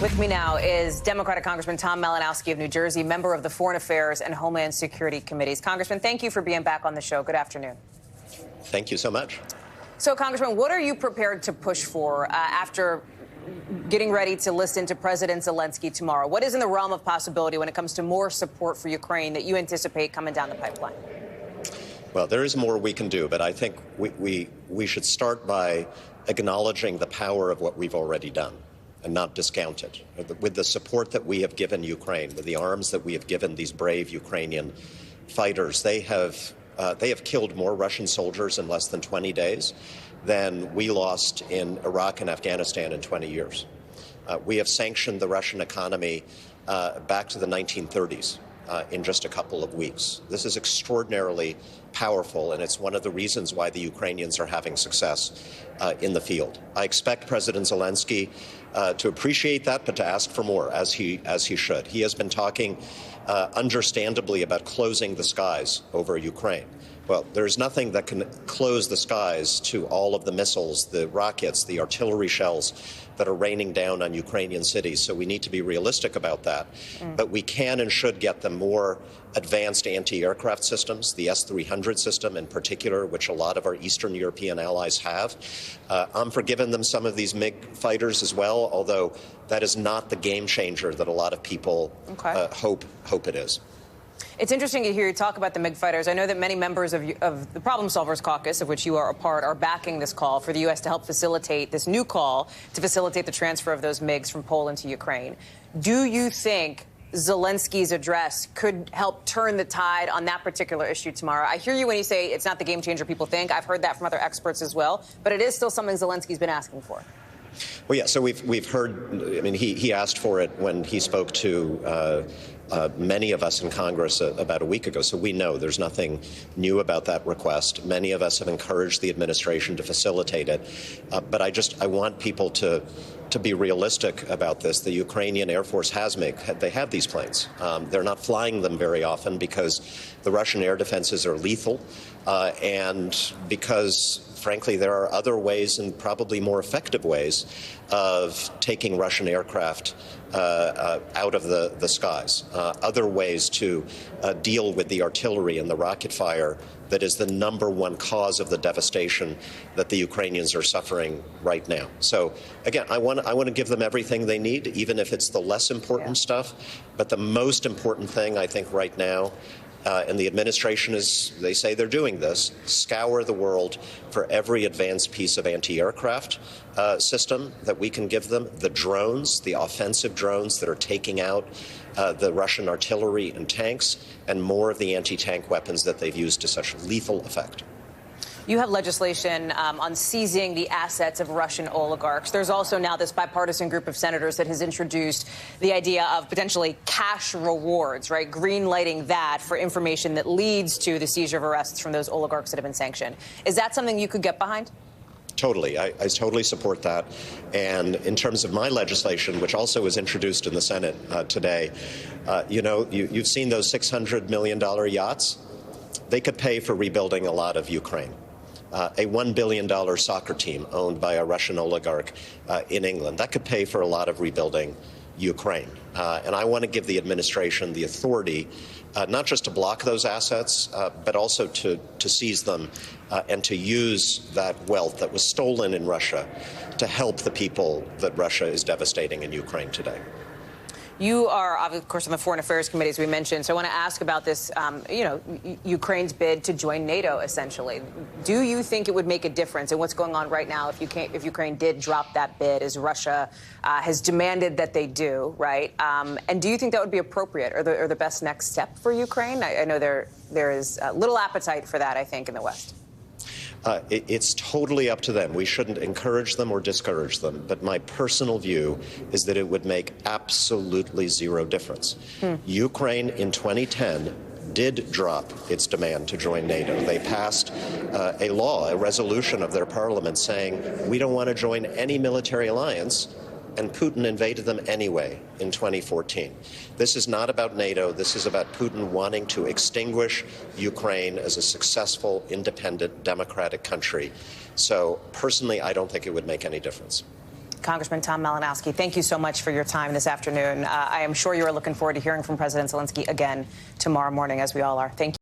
With me now is Democratic Congressman Tom Malinowski of New Jersey, member of the Foreign Affairs and Homeland Security Committees. Congressman, thank you for being back on the show. Good afternoon. Thank you so much. So, Congressman, what are you prepared to push for after getting ready to listen to President Zelensky tomorrow? What is in the realm of possibility when it comes to more support for Ukraine that you anticipate coming down the pipeline? Well, there is more we can do, but I think we should start by acknowledging the power of what we've already done and not discount it. With the support that we have given Ukraine, with the arms that we have given these brave Ukrainian fighters, they have killed more Russian soldiers in less than 20 days than we lost in Iraq and Afghanistan in 20 years. We have sanctioned the Russian economy back to the 1930s in just a couple of weeks. This is extraordinarily powerful, and it's one of the reasons why the Ukrainians are having success in the field. I expect President Zelensky to appreciate that, but to ask for more, as he should. He has been talking understandably about closing the skies over Ukraine. Well, there's nothing that can close the skies to all of the missiles, the rockets, the artillery shells that are raining down on Ukrainian cities. So we need to be realistic about that. But we can and should get them more advanced anti-aircraft systems, the S-300 system in particular, which a lot of our Eastern European allies have. I'm for giving them some of these MiG fighters as well, although that is not the game changer that a lot of people hope it is. It's interesting to hear you talk about the MiG fighters. I know that many members of the Problem Solvers Caucus, of which you are a part, are backing this call for the U.S. to help facilitate this new call to facilitate the transfer of those MiGs from Poland to Ukraine. Do you think Zelensky's address could help turn the tide on that particular issue tomorrow? I hear you when you say it's not the game changer people think. I've heard that from other experts as well. But it is still something Zelensky's been asking for. Well, yeah, so we've heard, I mean, he asked for it when he spoke to many of us in Congress about a week ago, so we know there's nothing new about that request. Many of us have encouraged the administration to facilitate it, but I want people to be realistic about this. The Ukrainian Air Force has they have these planes. They're not flying them very often because the Russian air defenses are lethal, and because, frankly, there are other ways and probably more effective ways of taking Russian aircraft out of the skies, other ways to deal with the artillery and the rocket fire that is the #1 cause of the devastation that the Ukrainians are suffering right now. So, again, I want to give them everything they need, even if it's the less important stuff. But the most important thing, I think, right now, and the administration they say they're doing this, scour the world for every advanced piece of anti-aircraft system that we can give them, the drones, the offensive drones that are taking out the Russian artillery and tanks, and more of the anti-tank weapons that they've used to such lethal effect. You have legislation on seizing the assets of Russian oligarchs. There's also now this bipartisan group of senators that has introduced the idea of potentially cash rewards, right? Green lighting that for information that leads to the seizure of arrests from those oligarchs that have been sanctioned. Is that something you could get behind? Totally. I totally support that. And in terms of my legislation, which also was introduced in the Senate today, you've seen those $600 million yachts. They could pay for rebuilding a lot of Ukraine. A $1 billion soccer team owned by a Russian oligarch in England, that could pay for a lot of rebuilding Ukraine. And I want to give the administration the authority not just to block those assets, but also to seize them and to use that wealth that was stolen in Russia to help the people that Russia is devastating in Ukraine today. You are, of course, on the Foreign Affairs Committee, as we mentioned. So I want to ask about this, Ukraine's bid to join NATO, essentially. Do you think it would make a difference in what's going on right now if Ukraine did drop that bid, as Russia has demanded that they do, right? And do you think that would be appropriate or the best next step for Ukraine? I know there is little appetite for that, I think, in the West. It's totally up to them. We shouldn't encourage them or discourage them. But my personal view is that it would make absolutely zero difference. Ukraine in 2010 did drop its demand to join NATO. They passed a law, a resolution of their parliament saying, we don't want to join any military alliance, and Putin invaded them anyway in 2014. This is not about NATO. This is about Putin wanting to extinguish Ukraine as a successful, independent, democratic country. So personally, I don't think it would make any difference. Congressman Tom Malinowski, thank you so much for your time this afternoon. I am sure you are looking forward to hearing from President Zelensky again tomorrow morning, as we all are. Thank you.